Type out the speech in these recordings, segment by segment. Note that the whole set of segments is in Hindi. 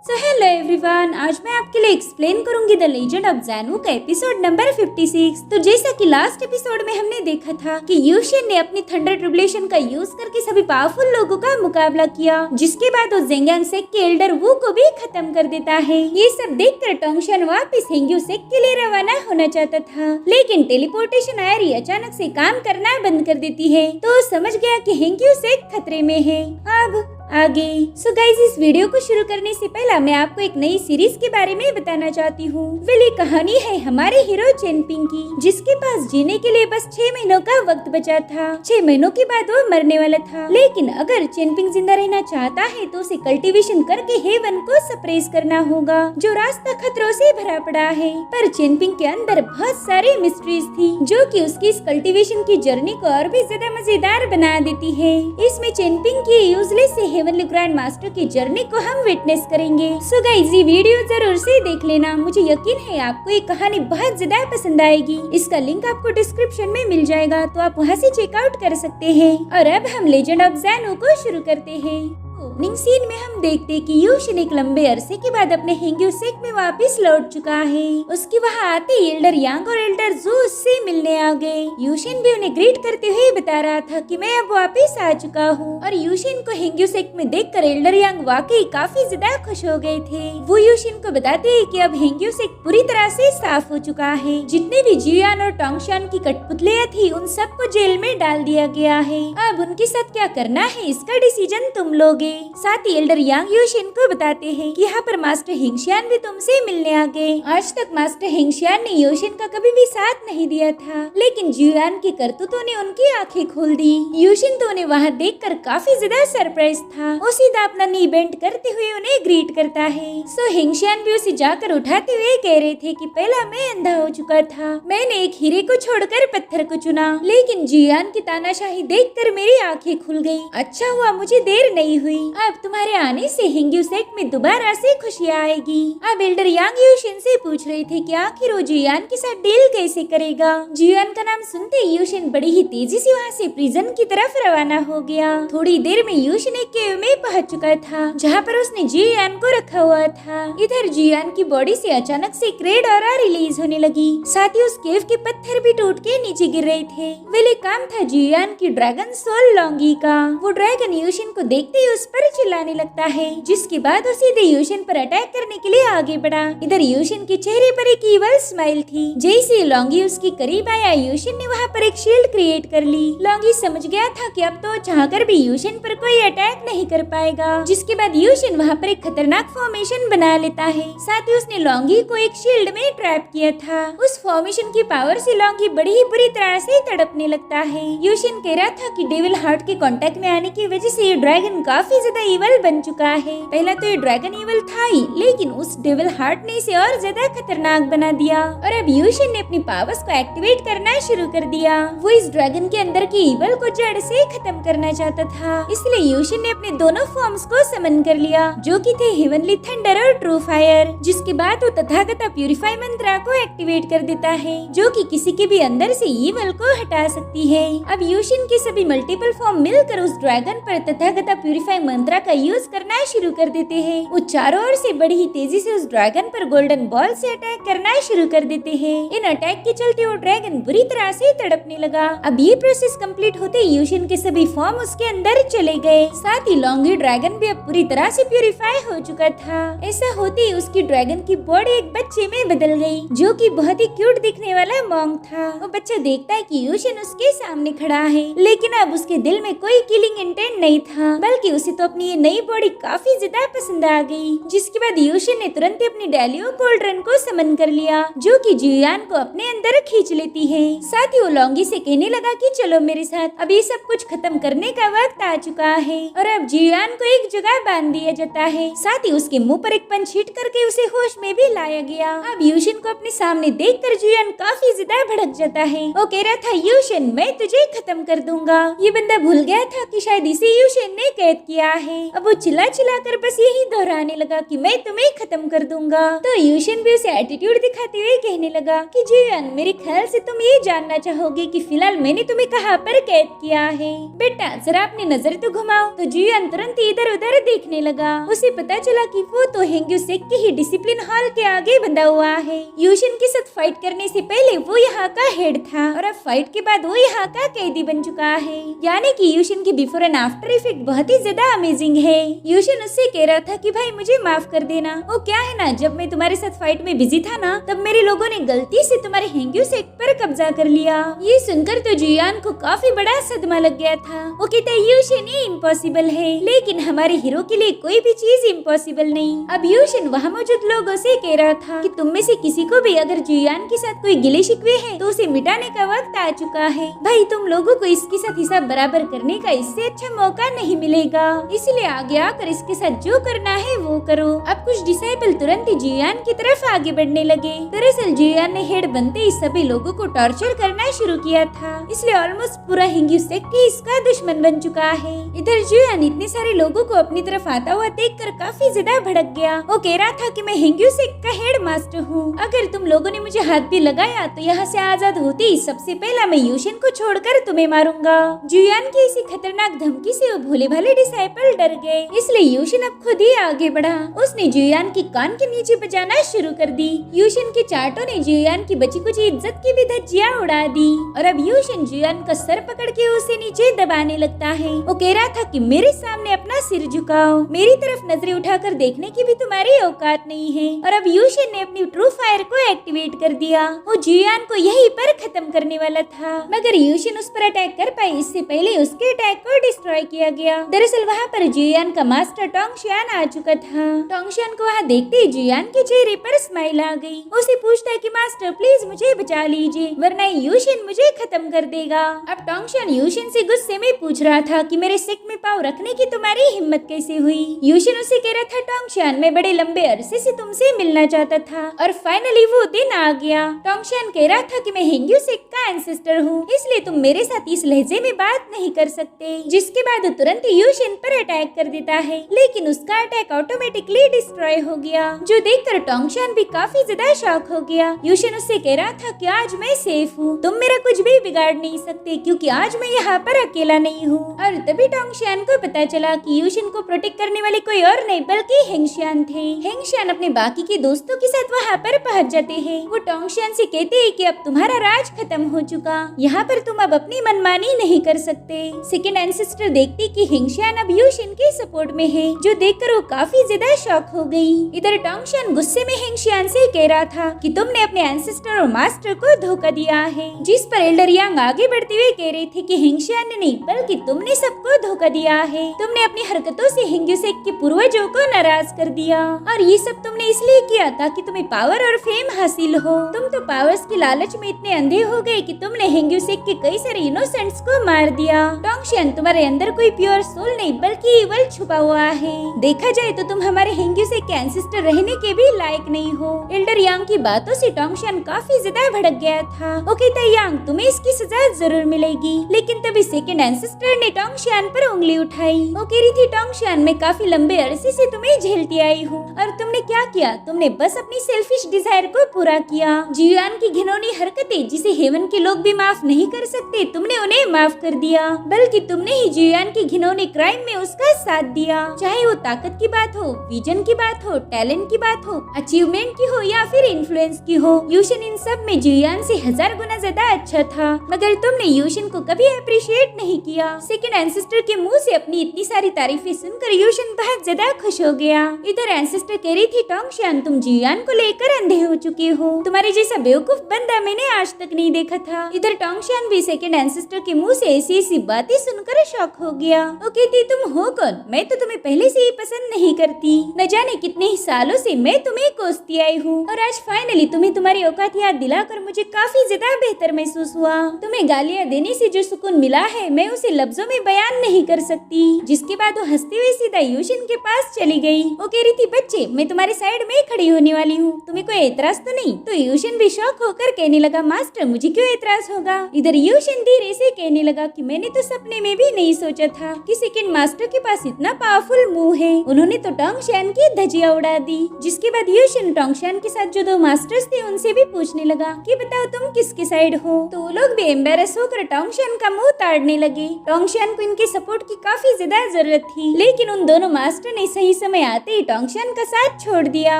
सो हेलो एवरीवन, आज मैं आपके लिए एक्सप्लेन करूंगी द लेजेंड ऑफ ज़ैनू का एपिसोड नंबर 56। तो जैसा कि लास्ट एपिसोड में हमने देखा था कि यूशिन ने अपनी थंडर ट्रिब्यूलेशन का यूज करके सभी पावरफुल लोगों का मुकाबला किया, जिसके बाद वो ज़ेंग्यांग सेक्ट के एल्डर वू को भी खत्म कर देता है। ये सब देखकर टोंगशन वापस हेंग्यू सेक्ट के लिए रवाना होना चाहता था, लेकिन टेलीपोर्टेशन आयरी अचानक से काम करना बंद कर देती है, तो समझ गया कि हेंग्यू सेक्ट खतरे में है। अब आगे सो गाइस, इस वीडियो को शुरू करने से पहले मैं आपको एक नई सीरीज के बारे में बताना चाहती हूँ। ये कहानी है हमारे हीरो चेनपिंग की, जिसके पास जीने के लिए बस 6 महीनों का वक्त बचा था। 6 महीनों के बाद वो मरने वाला था, लेकिन अगर चेनपिंग जिंदा रहना चाहता है तो उसे कल्टीवेशन करके हेवन को सप्रेस करना होगा, जो रास्ता खतरों से भरा पड़ा है। पर चेनपिंग के अंदर बहुत सारी मिस्ट्रीज थी, जो कि उसकी इस कल्टीवेशन की जर्नी को और भी ज्यादा मजेदार बना देती है। इसमें चेनपिंग की यूजलेस हेवनली ग्रैंड मास्टर की जर्नी को हम विटनेस करेंगे। सो गाइस, ये वीडियो जरूर से देख लेना। मुझे यकीन है आपको ये कहानी बहुत ज्यादा पसंद आएगी। इसका लिंक आपको डिस्क्रिप्शन में मिल जाएगा, तो आप वहां से चेकआउट कर सकते हैं। और अब हम लेजेंड ऑफ ज़ैनू को शुरू करते हैं। ओपनिंग सीन में हम देखते हैं कि यूशिन एक लंबे अरसे के बाद अपने हेंग्यू सेक्ट में वापस लौट चुका है। उसके वहाँ आते ही एल्डर यांग और एल्डर जू उससे मिलने आ गए। यूशिन भी उन्हें ग्रीट करते हुए बता रहा था कि मैं अब वापस आ चुका हूँ, और यूशिन को हेंग्यू सेक्ट में देखकर एल्डर यांग वाकई काफी ज्यादा खुश हो गए थे। वो यूशिन को बताते हैं कि अब हेंग्यू सेक्ट पूरी तरह से साफ हो चुका है। जितने भी जियान और टोंगशन की कठपुतलियां थी, उन सबको जेल में डाल दिया गया है। अब उनके साथ क्या करना है इसका डिसीजन तुम लोगे। साथ ही एल्डर यांग यूशिन को बताते हैं कि यहाँ पर मास्टर हिंगशियान भी तुमसे मिलने आ गए। आज तक मास्टर हिंगशियान ने यूशिन का कभी भी साथ नहीं दिया था, लेकिन जियान की करतूतों ने उनकी आंखें खोल दी। यूशिन तो उन्हें वहाँ देखकर काफी ज्यादा सरप्राइज था। वो सीधा अपना नी बेंड करते हुए उन्हें ग्रीट करता है। सो हिंगशियान भी उसे जाकर उठाते हुए कह रहे थे कि पहला मैं अंधा हो चुका था, मैंने एक हीरे को छोड़कर पत्थर को चुना, लेकिन जियान की तानाशाही देखकर मेरी आंखें खुल गई। अच्छा हुआ मुझे देर नहीं हुई। अब तुम्हारे आने से हेंग्यू सेक्ट में दोबारा से खुशियाँ आएगी। अब एल्डर यांग यूशिन से पूछ रहे थे कि आखिर वो जियान के साथ डील कैसे करेगा। जियान का नाम सुनते ही यूशिन बड़ी ही तेजी से वहाँ से प्रिजन की तरफ रवाना हो गया। थोड़ी देर में यूशिन एक केव में पहुँच चुका था, जहाँ पर उसने जियान को रखा हुआ था। इधर जियान की बॉडी से अचानक से एक रेड ऑरा रिलीज होने लगी। साथ ही उस केव के पत्थर भी टूट के नीचे गिर रहे थे। वेले काम था जियान की ड्रैगन सोल लॉन्गी का। वो ड्रैगन यूशिन को देखते ही उस पर चिल्लाने लगता है, जिसके बाद वो सीधे यूशिन पर अटैक करने के लिए आगे बढ़ा। इधर यूशिन के चेहरे पर एक ईवल स्माइल थी। जैसे लॉन्गी उसके करीब आया, यूशिन ने वहाँ पर एक शील्ड क्रिएट कर ली। लॉन्गी समझ गया था कि अब तो चाहकर भी यूशिन पर कोई अटैक नहीं कर पाएगा। जिसके बाद यूशिन वहाँ पर एक खतरनाक फॉर्मेशन बना लेता है। साथ ही उसने लॉन्गी को एक शील्ड में ट्रैप किया था। उस फॉर्मेशन की पावर से लॉन्गी बड़ी ही बुरी तरह से तड़पने लगता है। यूशिन कह रहा था कि डेविल हार्ट के कांटेक्ट में आने की वजह से ये ड्रैगन काफी ज्यादा ईवल बन चुका है। पहला तो ये ड्रैगन ईवल था ही, लेकिन उस डेविल हार्ट ने इसे और ज्यादा खतरनाक बना दिया। और अब यूशिन ने अपनी पावर्स को एक्टिवेट करना शुरू कर दिया। वो इस ड्रैगन के अंदर की ईवल को जड़ से खत्म करना चाहता था, इसलिए यूशिन ने अपने दोनों फॉर्म्स को समन कर लिया, जो कि थे हेवनली थंडर और ट्रू फायर। जिसके बाद वो तथागता प्यूरिफाई मंत्रा को एक्टिवेट कर देता है, जो कि किसी के भी अंदर से ईवल को हटा सकती है। अब यूशिन के सभी मल्टीपल फॉर्म मिलकर उस ड्रैगन पर तथागता प्यूरिफाई मंत्रा का यूज करना शुरू कर देते हैं। वो चारों ओर से बड़ी ही तेजी से उस ड्रैगन पर गोल्डन बॉल से अटैक करना शुरू कर देते हैं। इन अटैक के चलते वो ड्रैगन बुरी तरह से तड़पने लगा। अब ये प्रोसेस कंप्लीट होते ही यूशिन के सभी फॉर्म उसके अंदर चले गए। साथ ही लॉन्गी ड्रैगन भी अब पूरी तरह से प्यूरिफाई हो चुका था। ऐसा होते ही उसकी ड्रैगन की बॉडी एक बच्चे में बदल गई, जो कि बहुत ही क्यूट दिखने वाला मॉन्क था। वो बच्चा देखता है कि यूशिन उसके सामने खड़ा है, लेकिन अब उसके दिल में कोई किलिंग इंटेंट नहीं था, बल्कि उसे तो अपनी ये नई बॉडी काफी ज्यादा पसंद आ गई। जिसके बाद यूशिन ने तुरंत अपनी डैलियो कोल्ड्रन को समन कर लिया, जो कि जियान को अपने अंदर खींच लेती है। साथ ही वो लॉन्गी से कहने लगा कि चलो मेरे साथ, अब ये सब कुछ खत्म करने का वक्त आ चुका है। और अब जियान को एक जगह बांध दिया जाता है। साथ ही उसके मुंह पर एक पंच हिट करके उसे होश में भी लाया गया। अब यूशिन को अपने सामने देखकर जियान काफी ज्यादा भड़क जाता है। वो कह रहा था, यूशिन मैं तुझे खत्म कर दूंगा। ये बंदा भूल गया था कि शायद इसे यूशिन ने कैद किया गया है। अब वो चिल्ला चिल्ला कर बस यही दोहराने लगा कि मैं तुम्हें खत्म कर दूंगा। तो यूशन भी उसे एटीट्यूड दिखाते हुए कहने लगा कि जियान, मेरे ख्याल से तुम ये जानना चाहोगे कि फिलहाल मैंने तुम्हें कहाँ पर कैद किया है। बेटा जरा अपनी नजर तो घुमाओ। तो जियान तुरंत इधर उधर देखने लगा। उसे पता चला कि वो तो हेंग्यू सेक के ही डिसिप्लिन हॉल के आगे बंधा हुआ है। यूशन के साथ फाइट करने से पहले वो यहाँ का हेड था और अब फाइट के बाद वो यहाँ का कैदी बन चुका है। यानी कि यूशन की बिफोर एंड आफ्टर इफेक्ट बहुत ही ज्यादा अमेजिंग है। यूशन उससे कह रहा था कि भाई मुझे माफ कर देना। वो क्या है ना, जब मैं तुम्हारे साथ फाइट में बिजी था ना, तब मेरे लोगों ने गलती से तुम्हारे हेंग्यू सेक पर कब्जा कर लिया। ये सुनकर तो जियान को काफी बड़ा सदमा लग गया था। वो कहता है यूशन ये इम्पॉसिबल है, लेकिन हमारे हीरो के लिए कोई भी चीज इम्पॉसिबल नहीं। अब यूशन वहाँ मौजूद लोगों से कह रहा था कि तुम में से किसी को भी अगर जियान के साथ कोई गिले शिकवे है तो उसे मिटाने का वक्त आ चुका है। भाई तुम लोगों को इसके साथ हिसाब बराबर करने का इससे अच्छा मौका नहीं मिलेगा, इसलिए आगे आकर इसके साथ जो करना है वो करो। अब कुछ डिसाइपल तुरंत ही जियान की तरफ आगे बढ़ने लगे। दरअसल जियान ने हेड बनते ही सभी लोगों को टॉर्चर करना शुरू किया था, इसलिए ऑलमोस्ट पूरा हेंग्यू सेक्ट ही इसका दुश्मन बन चुका है। इधर जियान इतने सारे लोगों को अपनी तरफ आता हुआ देखकर काफी ज्यादा भड़क गया। वो कह रहा था कि मैं हेंग्यू सेक्ट का हेड मास्टर हूँ, अगर तुम लोगों ने मुझे हाथ भी लगाया तो यहाँ से आजाद होते ही सबसे पहला मैं यूशन को छोड़कर तुम्हें मारूंगा। जियान की इसी खतरनाक धमकी से वो भोले भाले डिसाइपल डर गए, इसलिए यूशन अब खुद ही आगे बढ़ा। उसने जियान की कान के नीचे बजाना शुरू कर दी। यूशन के चाटों ने जियान की बची कुछ इज्जत की भी धज्जियां उड़ा दी और अब यूशन जियान का सर पकड़ के उसे नीचे दबाने लगता है। वो कह रहा था कि मेरे सामने अपना सिर झुकाओ, मेरी तरफ नजरें उठाकर देखने की भी तुम्हारी औकात नहीं है। और अब यूशन ने अपनी ट्रू फायर को एक्टिवेट कर दिया। वो जियान को यहीं पर खत्म करने वाला था, मगर यूशन उस पर अटैक कर पाई इससे पहले उसके अटैक को डिस्ट्रॉय किया गया। दरअसल वहाँ पर जियान का मास्टर टोंगशियान आ चुका था। टोंगशियान को वहाँ देखते ही जियान के चेहरे पर स्माइल आ गई। उसे पूछता है कि मास्टर प्लीज मुझे बचा लीजिए, वरना यूशन मुझे खत्म कर देगा। अब टोंगशियान यूशन से गुस्से में पूछ रहा था कि मेरे सेक्ट में पाँव रखने की तुम्हारी हिम्मत कैसे हुई। यूशन उसे कह रहा था टोंगशियान मैं बड़े लंबे अरसे से तुमसे मिलना चाहता था और फाइनली वो दिन आ गया। टोंगशियान कह रहा था कि मैं हेंग्यू सेक्ट का एंसेस्टर हूँ, इसलिए तुम मेरे साथ इस लहजे में बात नहीं कर सकते। जिसके बाद तुरंत यूशन पर अटैक कर देता है, लेकिन उसका अटैक ऑटोमेटिकली डिस्ट्रॉय हो गया, जो देखकर टोंगशियान भी काफी ज्यादा शॉक हो गया। यूशन उससे कह रहा था कि आज मैं सेफ हूँ, तुम मेरा कुछ भी बिगाड़ नहीं सकते क्योंकि आज मैं यहाँ पर अकेला नहीं हूँ। और तभी टोंगशियान को पता चला कि यूशन को प्रोटेक्ट करने वाले कोई और नहीं बल्कि हेंगशियान थे। हेंगशियान अपने बाकी के दोस्तों के साथ वहाँ पर पहुँच जाते हैं। वो टोंगशियान से कहते हैं कि अब तुम्हारा राज खत्म हो चुका, यहाँ पर तुम अब अपनी मनमानी नहीं कर सकते। सेकंड एंसेस्टर देखती कि हेंगशियान अब यूशन के सपोर्ट में है, जो देखकर वो काफी ज्यादा शॉक हो गई। इधर टोंगशियान गुस्से में हेंगशियान से कह रहा था कि तुमने अपने एंसेस्टर और मास्टर को धोखा दिया है, जिस पर एल्डर यांग आगे बढ़ते हुए कह रहे थे कि हेंगशियान ने नहीं बल्कि तुमने सबको धोखा दिया है। तुमने अपनी हरकतों से हेंग्यू सेक्ट के पूर्वजों को नाराज कर दिया और ये सब तुमने इसलिए किया ताकि तुम्हें पावर और फेम हासिल हो। तुम तो पावर्स की लालच में इतने अंधे हो गए कि तुमने हेंग्यू सेक्ट के कई सारे इनोसेंट्स को मार दिया। टोंगशियान तुम्हारे अंदर कोई प्योर सोल नहीं बल्कि इवल छुपा हुआ है। देखा जाए तो तुम हमारे हेंग्यू सेक्ट के एंसेस्टर रहने के भी लायक नहीं हो। एल्डर यांग की बातों से टोंगशियान काफी ज्यादा भड़क गया था। वो कहता यांग तुम्हें इसकी सजा जरूर मिलेगी, लेकिन तभी सेकंड एंसेस्टर ने टोंगशियान पर उंगली उठाई। वो कह रही थी टोंगशियान मैं काफी लंबे अरसे से तुम्हें झेलती आई हूँ और तुमने क्या किया, तुमने बस अपनी सेल्फिश डिजायर को पूरा किया। जियान की घिनौनी हरकतें जिसे हेवन के लोग भी माफ नहीं कर सकते, तुमने उन्हें माफ कर दिया, बल्कि तुमने ही जियान की घिनौनी क्राइम में उसका साथ दिया। चाहे वो ताकत की बात हो, विजन की बात हो, टैलेंट की बात हो, अचीवमेंट की हो या फिर इन्फ्लुएंस की हो, यूशन इन सब में जियान से 1000 गुना ज्यादा अच्छा था, मगर तुमने यूशन को कभी अप्रिशिएट नहीं किया। सेकंड एंसेस्टर के मुंह से अपनी इतनी सारी तारीफें सुनकर यूशन बहुत ज्यादा खुश हो गया। इधर एंसेस्टर कह रही थी टोंगशियान तुम जियान को लेकर अंधे हो चुके हो, तुम्हारे जैसा बेवकूफ बंदा मैंने आज तक नहीं देखा था। इधर टोंगशियान भी सेकंड एंसेस्टर के मुंह से ऐसी ऐसी बातें सुनकर शॉक हो गया। वो कहती तुम हो कौन, मैं तो तुम्हें पहले से ही पसंद नहीं करती, न जाने कितने ही सालों से मैं तुम्हें कोसती आई हूँ और आज फाइनली तुम्हें तुम्हारी औकात याद दिलाकर मुझे काफी ज्यादा बेहतर महसूस हुआ। तुम्हें गालियाँ देने से जो सुकून मिला है मैं उसे लफ्जों में बयान नहीं कर सकती। जिसके बाद वो हंसते हुए सीधा यूशन के पास चली गई। वो कह रही थी बच्चे मैं तुम्हारे साइड में खड़ी होने वाली हूँ, तुम्हें कोई एतराज तो नहीं। तो यूशन भी शौक होकर कहने लगा मास्टर मुझे क्यों एतराज होगा। इधर यूशन धीरे से कहने लगा कि मैंने तो सपने में भी नहीं सोचा था कि सेकंड मास्टर मास्टर के पास इतना पावरफुल मूव है, उन्होंने तो टोंगशियान की धज्जियां उड़ा दी। जिसके बाद यूशिन टोंगशियान के साथ जो दो मास्टर्स थे उनसे भी पूछने लगा कि बताओ तुम किसके साइड हो। तो वो लोग भी एम्बेरस होकर टोंगशियान का मुंह ताड़ने लगे। टोंगशियान को इनके सपोर्ट की काफी ज्यादा जरूरत थी, लेकिन उन दोनों मास्टर ने सही समय आते ही टोंगशियान का साथ छोड़ दिया।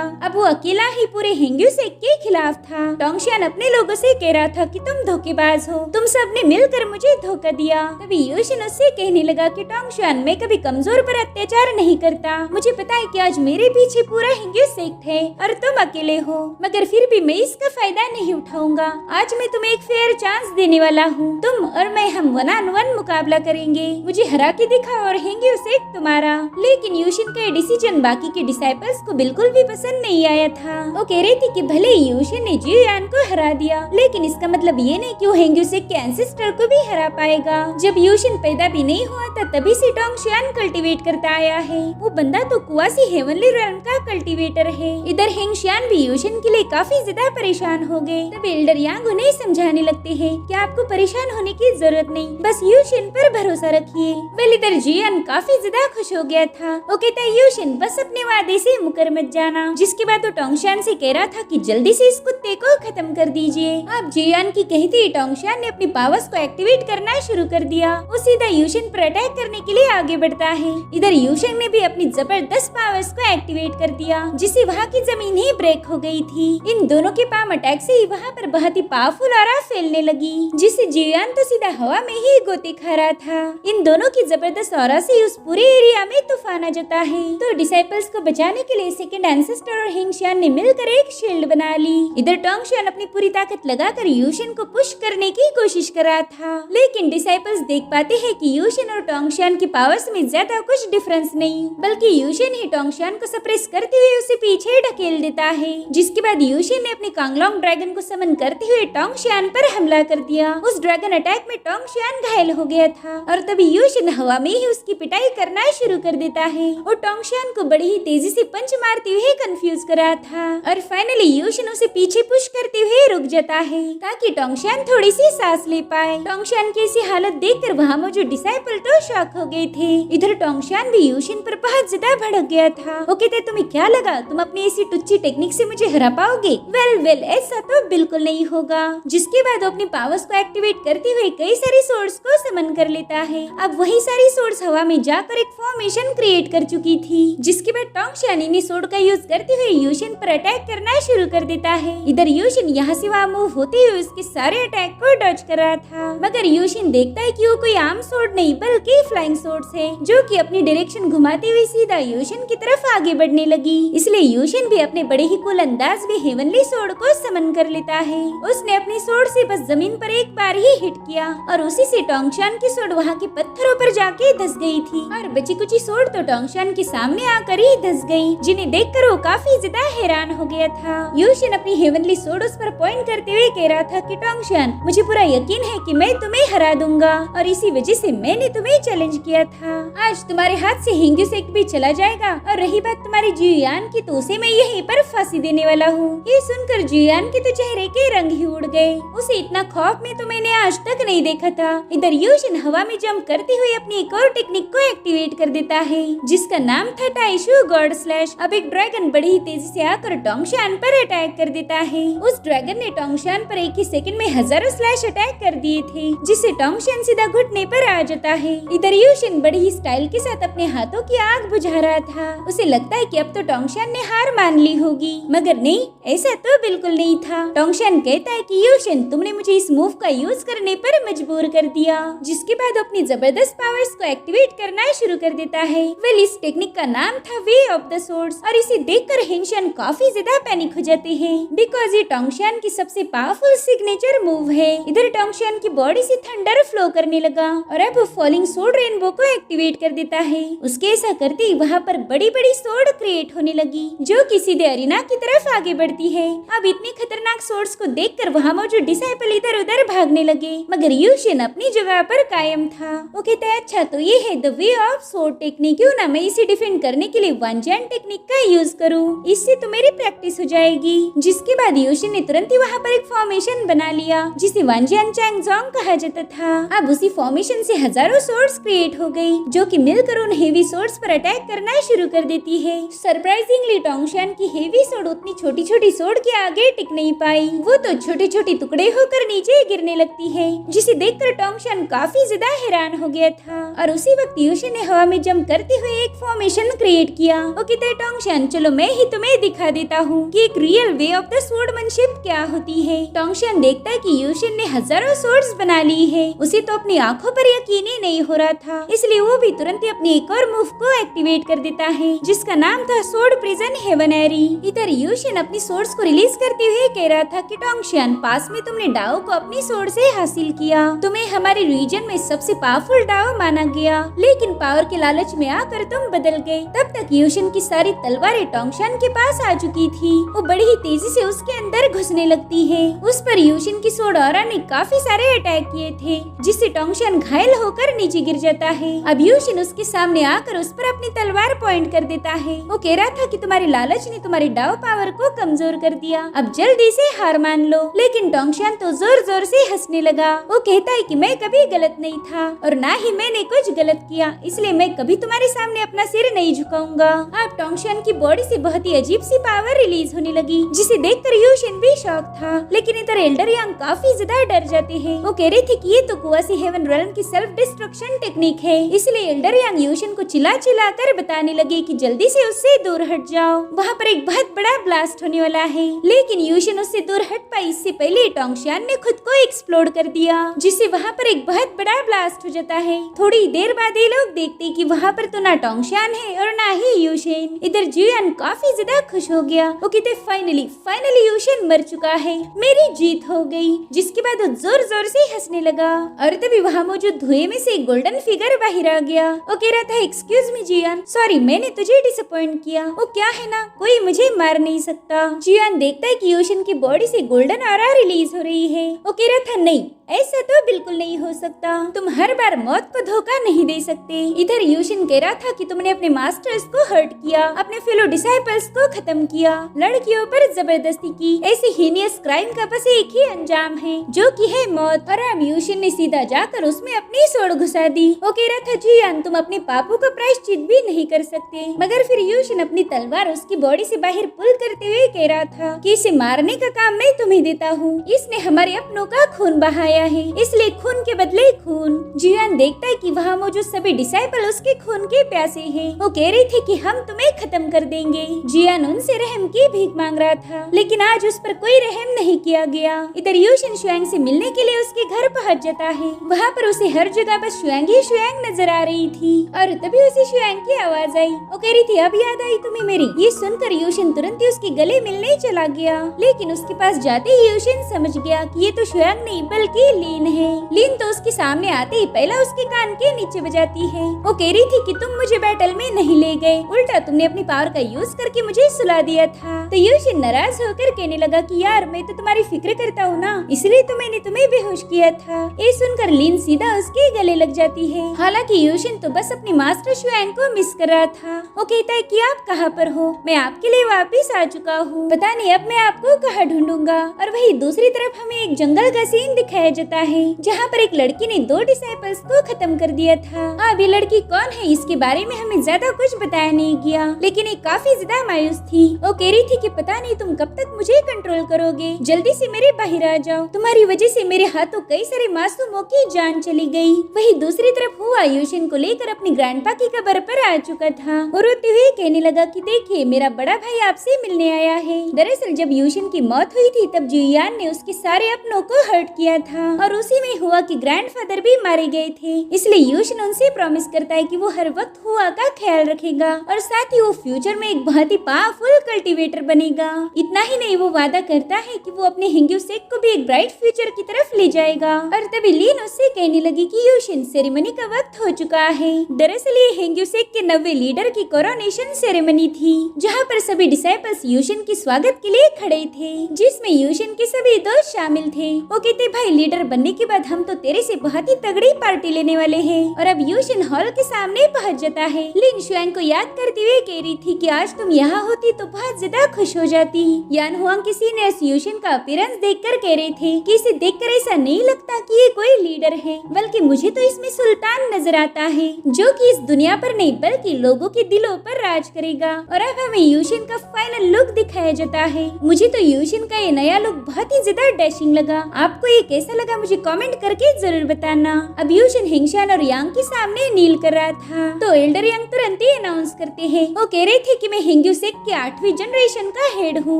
अब वो अकेला ही पूरे हेंग्यूसेक के खिलाफ था। टोंगशियान अपने लोगों से कह रहा था कि तुम धोखेबाज हो, तुम सब ने मिलकर मुझे धोखा दिया। तभी यूशिन उससे कहने लगा कि टोंगशियान मैं कभी कमजोर पर अत्याचार नहीं करता, मुझे पता है कि आज मेरे पीछे पूरा हेंग्यूसेक है और तुम अकेले हो, मगर फिर भी मैं इसका फायदा नहीं उठाऊंगा। आज मैं तुम्हें एक फेयर चांस देने वाला हूँ, तुम और मैं हम 1-on-1 मुकाबला करेंगे, मुझे हरा के दिखा और हेंग्यूसेक तुम्हारा। लेकिन यूशिन का डिसीजन बाकी के डिसाइपल्स को बिल्कुल भी पसंद नहीं आया था। वो कह रही थी कि भले ही यूशिन ने जियान को हरा दिया, लेकिन इसका मतलब ये नहीं कि वो हेंग्यूसेक के एंसेस्टर को भी हरा पाएगा। जब यूशिन पैदा भी नहीं हुआ था तभी से टोंगशियान कल्टीवेट करता आया है। वो बंदा तो कुआसी हेवनली रेल्म का कल्टीवेटर है। इधर हेंगशियान भी यूशिन के लिए काफी ज्यादा परेशान हो गए। तब एल्डर यांग उन्हें समझाने लगते हैं कि आपको परेशान होने की जरूरत नहीं, बस यूशिन पर भरोसा रखिए। वेल इधर जियान काफी ज्यादा खुश हो गया था। वो कहता है यूशिन बस अपने वादे से मुकर मत जाना। जिसके बाद वो टोंगशियान से कह रहा था कि जल्दी से इस कुत्ते को खत्म कर दीजिए। अब जियान की कहती ही टोंगशियान ने अपनी पावर्स को एक्टिवेट करना शुरू कर दिया। वो सीधा यूशिन पर अटैक करने के लिए आगे बढ़ता है। इधर यूशिन ने भी अपनी जबरदस्त पावर्स को एक्टिवेट कर दिया, जिससे वहाँ की जमीन ही ब्रेक हो गई थी। इन दोनों के पाम अटैक से ही वहाँ पर बहुत ही पावरफुल ऑरा फैलने लगी, जिससे जियान तो सीधा हवा में ही गोते खा रहा था। इन दोनों की जबरदस्त ऑरा से उस पूरे एरिया में तूफान आ जाता है। तो डिसाइपल्स को बचाने के लिए सेकंड एंसेस्टर और हेंगशियान ने मिलकर एक शील्ड बना ली। इधर टोंगशियान अपनी पूरी ताकत लगाकर यूशिन को पुश करने की कोशिश कर रहा था, लेकिन डिसाइपल्स देख पाते हैं कि यूशिन और टोंगशियान की पावर्स में ज्यादा कुछ डिफरेंस नहीं, बल्कि यूशिन ही टोंगशियान को सप्रेस करते हुए उसे पीछे ढकेल देता है। जिसके बाद यूशिन ने अपने कांगलोंग ड्रैगन को समन करते हुए टोंगशियान पर हमला कर दिया। उस ड्रैगन अटैक में टोंगशियान घायल हो गया था और तभी यूशिन हवा में ही उसकी पिटाई करना शुरू कर देता है। वो टोंगशियान को बड़ी ही तेजी से पंच मारते हुए कंफ्यूज कर रहा था और फाइनली यूशिन उसे पीछे पुश करते हुए रुक जाता है ताकि टोंगशियान थोड़ी सी सांस ले पाए। टोंगशियान की ऐसी हालत देखकर वहाँ मौजूद डिसाइपल तो शॉक हो गए थे। इधर टोंगशियान भी यूशिन पर बहुत ज्यादा भड़क गया था। वो कहते तुम्हें क्या लगा तुम अपनी ऐसी टुच्ची टेक्निक से मुझे हरा पाओगे? वेल ऐसा तो बिल्कुल नहीं होगा। जिसके बाद वो अपनी पावर्स को एक्टिवेट करते हुए कई सारी सोर्स को समन कर लेता है। अब वही सारी सोर्स हवा में जाकर एक फॉर्मेशन क्रिएट कर चुकी थी। जिसके बाद टोंगशियान इन्हीं सोर्ड का यूज करते हुए यूशिन पर अटैक करना शुरू कर देता है। इधर यूशिन यहाँ से वहाँ मूव होते हुए उसके सारे अटैक को डॉज कर रहा था, मगर यूशिन देखता है कि वो कोई आम सोर्ड नहीं बल्कि फ्लाइंग सोर्ड्स है, जो कि अपनी डायरेक्शन घुमाते हुए सीधा यूशिन की तरफ आगे बढ़ने लगी। इसलिए यूशिन भी अपने बड़े ही कूल अंदाज में हेवनली सोर्ड को समन कर लेता है। उसने अपनी सोर्ड से बस जमीन पर एक बार ही हिट किया और उसी से टोंगशियान की सोर्ड वहाँ के पत्थरों पर जाके धस गई थी और बची कुची सोर्ड तो टोंगशियान के सामने आकर ही धस गई, जिन्हें देखकर वो काफी ज्यादा हैरान हो गया था। यूशिन अपनी हेवनली सोर्ड उस पर पॉइंट करते हुए कह रहा था कि टोंगशियान मुझे पूरा यकीन है कि मैं तुम्हें हरा दूंगा और इसी वजह से मैंने तुम्हें चैलेंज किया था। आज तुम्हारे हाथ से हेंग्यूसेक भी चला जाएगा और रही बात तुम्हारी जियान की तो उसे मैं यहीं पर फांसी देने वाला हूँ। ये सुनकर जियान के तो चेहरे के रंग ही उड़ गए। उसे इतना खौफ में तो मैंने आज तक नहीं देखा था। इधर यूशिन हवा में जंप करते हुए अपनी एक और टेक्निक को एक्टिवेट कर देता है, जिसका नाम था टाइशू गॉड स्लैश। अब एक ड्रैगन बड़ी ही तेजी से आकर टोंगशियान पर अटैक कर देता है। उस ड्रैगन ने टोंगशियान पर एक ही सेकंड में हजारों स्लैश अटैक कर दिए थे, जिससे टोंगशियान सीधा घुटने पर आ जाता है। इधर यूशिन बड़ी ही स्टाइल के साथ अपने हाथों की आग बुझा रहा था। उसे लगता है कि अब तो टोंगशियान ने हार मान ली होगी, मगर नहीं, ऐसा तो बिल्कुल नहीं था। टोंगशियान कहता है कि यूशिन तुमने मुझे इस मूव का यूज करने पर मजबूर कर दिया। जिसके बाद अपनी जबरदस्त पावर्स को एक्टिवेट करना शुरू कर देता है। वेल इस टेक्निक का नाम था वे ऑफ द सोर्ड्स और इसे देखकर हेंगशियान काफी ज्यादा पैनिक हो जाते हैं, बिकॉज ये टोंगशियान की सबसे पावरफुल सिग्नेचर मूव है। इधर टोंगशियान की बॉडी से थंडर फ्लो करने लगा और अब वो फॉलिंग सोर्ड रेनबो को एक्टिवेट कर देता है। उसके ऐसा करते ही वहाँ पर बड़ी बड़ी सोर्ड क्रिएट होने लगी, जो कि सीधे अरीना की तरफ आगे बढ़ती है। अब इतनी खतरनाक सोर्ड्स को देखकर वहाँ मौजूद डिसाइपल इधर उधर भागने लगे, मगर यूशिन अपनी जगह पर कायम था। वो कहता है अच्छा तो ये है the way of sword technique, क्यों ना मैं इसे डिफेंड करने के लिए वांजियान टेक्निक का यूज करूँ, इससे तो मेरी प्रैक्टिस हो जाएगी। जिसके बाद यूशिन ने तुरंत ही वहाँ पर एक फॉर्मेशन बना लिया, जिसे वांजियान चैंगजोंग कहा जाता था। अब उसी फॉर्मेशन से हजारों सोर्ड्स क्रिएट हो गई। जो कि मिलकर उन हेवी सोर्ड्स पर अटैक करना शुरू कर देती है। सरप्राइजिंगली टोंगशियान की हेवी सोर्ड उतनी छोटी छोटी सोर्ड के आगे टिक नहीं पाई, वो तो छोटे छोटे टुकड़े होकर नीचे गिरने लगती है, जिसे देखकर टोंगशियान काफी ज्यादा हैरान हो गया था। और उसी वक्त यूशिन ने हवा में जंप करते हुए एक फॉर्मेशन क्रिएट किया। वो कहते हैं टोंगशियान चलो मैं ही तुम्हें दिखा देता हूँ कि एक real way of the swordsmanship क्या होती है। टोंगशियान देखता है कि यूशिन ने हजारों सोर्ड्स बना ली है। उसे तो अपनी आंखों पर यकीन ही नहीं हो रहा था, इसलिए वो भी तुरंत ही अपनी एक और मूव को एक्टिवेट कर देता है, जिसका नाम था स्वॉर्ड प्रिजन हेवनरी। इधर यूशिन अपनी सोर्ड्स को रिलीज करते हुए कह रहा था कि टोंगशियान पास में तुमने डाओ को अपनी सोर्ड से हासिल किया, तुम्हें हमारे रीजन में सबसे पावरफुल डाओ माना गया, लेकिन पावर के लालच में आकर तुम बदल गए। तब तक यूशिन की सारी तलवारें टोंगशियान के पास आ चुकी थी। वो बड़ी ही तेजी से उसके अंदर घुसने लगती है। उस पर यूशिन की सोर्ड ऑरा ने काफी सारे अटैक किए थे, जिससे टोंगशियान घायल होकर नीचे गिर जाता है। अब यूशिन उसके सामने आकर उस पर अपनी तलवार पॉइंट कर देता है। वो कह रहा था कि तुम्हारे लालच ने तुम्हारी डाओ पावर को कमजोर कर दिया, अब जल्दी से हार मान लो। लेकिन टोंगशियान तो जोर जोर से हंसने लगा। वो कहता है कि मैं कभी गलत नहीं था और ना ही मैंने कुछ गलत किया, इसलिए मैं कभी तुम्हारे सामने अपना सिर नहीं झुकाऊंगा। अब टोंगशियान की बॉडी से बहुत ही अजीब सी पावर रिलीज होने लगी, जिसे देखकर यूशिन भी शॉक था। लेकिन इधर एल्डर यांग काफी ज्यादा डर जाते हैं। वो कह रहे थे कि ये तो कुआसी हेवन रेल्म की सेल्फ डिस्ट्रक्शन टेक्निक है, इसलिए एल्डर यांग यूशिन को चिल्ला चिल्ला कर बताने लगे कि जल्दी से उससे दूर हट जाओ, वहाँ पर एक बहुत बड़ा ब्लास्ट होने वाला है। लेकिन यूशिन उससे दूर हट पाई इससे पहले टोंगशियान ने खुद को एक्सप्लोड कर दिया, जिससे वहाँ पर एक बहुत बड़ा ब्लास्ट हो जाता है। थोड़ी देर बाद ये लोग देखते कि वहाँ पर तो ना टोंगशियान है और ना ही यूशिन। इधर जियान काफी ज्यादा खुश हो गया। वो कहते फाइनली यूशिन मर चुका है, मेरी जीत हो गई। जिसके बाद वो जोर जोर से हंसने लगा और तभी वहाँ मौजूद धुएं में से एक गोल्डन फिगर बाहर आ गया। वो कह रहा था एक्सक्यूज मी जियान, सॉरी मैंने तुझे डिसअपॉइंट किया। वो क्या है ना, कोई मुझे मार नहीं सकता। जियान देखता है कि यूशिन की बॉडी से गोल्डन ऑरा रिलीज हो रही है। वो कह रहा था नहीं, ऐसा तो बिल्कुल नहीं हो सकता, तुम हर बार मौत को धोखा नहीं दे सकते। इधर यूशिन कह रहा था कि तुमने अपने मास्टर्स को हर्ट किया, अपने फेलो डिसाइपल्स को खत्म किया, लड़कियों पर जबरदस्ती की, ऐसी हीनियस क्राइम का बस एक ही अंजाम है जो कि है मौत। और अब यूशिन ने सीधा जाकर उसमें अपनी सोड घुसा दी। वो कह रहा था जियान तुम अपने पापों का प्रायश्चित भी नहीं कर सकते। मगर फिर यूशिन अपनी तलवार उसकी बॉडी से बाहर पुल करते हुए कह रहा था कि इसे मारने का काम मैं तुम्हें देता हूँ, इसने हमारे अपनों का खून बहाया है, इसलिए खून के बदले खून। जियान देखता है कि वहाँ मौजूद सभी डिसाइपल उसके खून के प्यासे हैं। वो कह रही थी कि हम तुम्हें खत्म कर देंगे। जियान उनसे रहम की भीख मांग रहा था, लेकिन आज उस पर कोई रहम नहीं किया गया। इधर यूशिन शुआंग से मिलने के लिए उसके घर पहुँच जाता है। वहाँ पर उसे हर जगह बस शुआंग ही शुआंग नजर आ रही थी और तभी उसे शुआंग की आवाज आई। वो कह रही थी अब याद आई तुम्हें मेरी। ये सुनकर यूशिन तुरंत ही उसके गले मिलने चला गया, लेकिन उसके पास जाते ही यूशिन समझ गया कि ये तो शुआंग नहीं बल्कि लीन है। लीन तो उसके सामने आते ही पहला उसके कान के नीचे बजाती है। वो कह रही थी कि तुम मुझे बैटल में नहीं ले गए, उल्टा तुमने अपनी पावर का यूज करके मुझे सुला दिया था। तो यूशिन नाराज होकर कहने लगा कि यार मैं तो तुम्हारी फिक्र करता हूँ ना, इसलिए तो मैंने तुम्हें बेहोश किया था। ये सुनकर लीन सीधा उसके गले लग जाती है। हालांकि यूशिन तो बस अपनी मास्टर शुआंग को मिस कर रहा था। वो कहता है कि आप कहाँ पर हो, मैं आपके लिए वापिस आ चुका हूँ, पता नहीं अब मैं आपको कहाँ ढूंढूंगा। और वही दूसरी तरफ हमें एक जंगल का सीन दिखाया जाता है, जहाँ पर एक लड़की ने 2 डिसाइपल्स को खत्म कर दिया था। अब ये लड़की कौन है इसके बारे में हमें ज्यादा कुछ बताया नहीं गया, लेकिन ये काफी ज्यादा मायूस थी। वो कह रही थी कि पता नहीं तुम कब तक मुझे कंट्रोल करोगे, जल्दी से मेरे बाहर आ जाओ, तुम्हारी वजह से मेरे हाथों कई सारे मासूमों की जान चली गई। वही दूसरी तरफ हुआ यूशिन को लेकर अपनी ग्रैंडपा की कब्र पर आ चुका था। वो रोते हुए कहने लगा कि देखिए मेरा बड़ा भाई आपसे मिलने आया है। दरअसल जब यूशिन की मौत हुई थी तब जियान ने उसके सारे अपनों को हर्ट किया था और उसी में हुआ कि ग्रैंडफादर भी मारे गए थे। इसलिए यूशिन उनसे प्रॉमिस करता है कि वो हर वक्त हुआ का ख्याल रखेगा और साथ ही वो फ्यूचर में एक बहुत ही पावरफुल कल्टीवेटर बनेगा। इतना ही नहीं, वो वादा करता है कि वो अपने हिंग्यू सेक को भी एक ब्राइट फ्यूचर की तरफ ले जाएगा। और तभी लीन उससे कहने लगी कि यूशिन सेरेमनी का वक्त हो चुका है। दरअसल ये हिंग्यू सेक के 90 लीडर की कोरोनेशन सेरेमनी थी, जहाँ पर सभी डिसाइपल्स यूशिन के स्वागत के लिए खड़े थे, जिसमें यूशिन के सभी दोस्त शामिल थे। वो कहते भाई लीडर बनने के बाद हम तो तेरे से बहुत ही तगड़ी पार्टी लेने वाले हैं। और अब यूशिन हॉल के सामने पहुंच जाता है। लिन शुआंग को याद करते हुए कह रही थी कि आज तुम यहाँ होती तो बहुत ज्यादा खुश हो जाती। यान हुआंग के सीनियर्स यूशिन का अपीयरेंस देखकर कह रहे थे कि इसे देखकर ऐसा नहीं लगता कि ये कोई लीडर है, बल्कि मुझे तो इसमें सुल्तान नजर आता है, जो कि इस दुनिया पर नहीं बल्कि लोगों के दिलों पर राज करेगा। और अब हमें यूशिन का फाइनल लुक दिखाया जाता है। मुझे तो यूशिन का ये नया लुक बहुत ही ज्यादा डैशिंग लगा। आपको ये कैसा लगा मुझे कमेंट करके जरूर बताना। अब यूशिन हिंगशान और यांग के सामने नील कर रहा था, तो एल्डर यांग तुरंत ही अनाउंस करते हैं। वो कह रहे थे कि मैं हिंग्यूसेक के 8वीं जनरेशन का हेड हूँ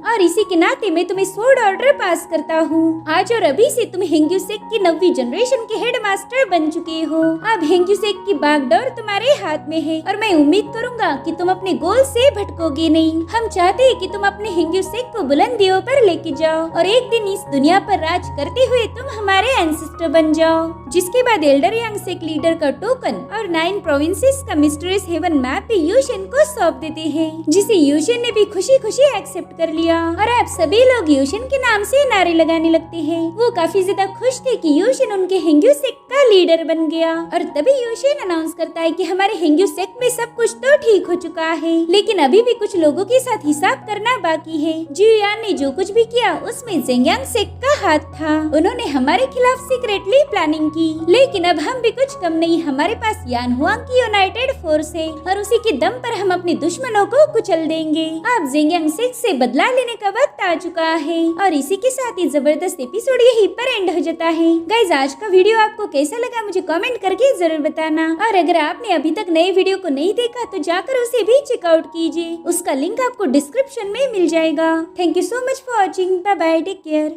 और इसी के नाते मैं तुम्हें स्वॉर्ड ऑर्डर पास करता हूँ। आज और अभी से तुम हिंग्यूसेक की 9वीं जनरेशन के हेड मास्टर बन चुके हो। अब हिंग्यूसेक की बागडोर तुम्हारे हाथ में है और मैं उम्मीद करूंगा कि तुम अपने गोल से भटकोगे नहीं। हम चाहते हैं कि तुम अपने हिंग्यूसेक को बुलंदियों पर लेके जाओ और एक दिन इस दुनिया पर राज करते हुए तुम हमारे एंसेस्टर बन जाओ। जिसके बाद एल्डर यांग सेक लीडर का टोकन और 9 प्रोविंसेस का मिस्टीरियस हेवन मैप भी यूशिन को सौंप देते हैं, जिसे यूशिन ने भी खुशी खुशी एक्सेप्ट कर लिया। और अब सभी लोग यूशिन के नाम से नारे लगाने लगते हैं। वो काफी ज्यादा खुश थे कि यूशिन उनके हिंग्यूसेक का लीडर बन गया। और तभी यूशिन अनाउंस करता है कि हमारे हिंग्यूसेक में सब कुछ तो ठीक हो चुका है, लेकिन अभी भी कुछ लोगों के साथ हिसाब करना बाकी है। जियान ने जो कुछ भी किया उसमें जेंग्यांग सेक का हाथ था। उन्होंने हमारे खिलाफ सीक्रेटली प्लानिंग की, लेकिन अब हम भी कुछ कम नहीं। हमारे पास यान हुआंग की यूनाइटेड फोर्स है और उसी के दम पर हम अपने दुश्मनों को कुचल देंगे। अब जेंग्यांग सेक से बदला लेने का वक्त आ चुका है। और इसी के साथ ही जबरदस्त एपिसोड यहीं पर एंड हो जाता है। गाइस, आज का वीडियो आपको कैसा लगा मुझे कमेंट करके जरूर बताना। और अगर आपने अभी तक नए वीडियो को नहीं देखा तो जाकर उसे भी चेकआउट कीजिए। उसका लिंक आपको डिस्क्रिप्शन में मिल जाएगा। Thank you so much for watching. Bye bye, take care.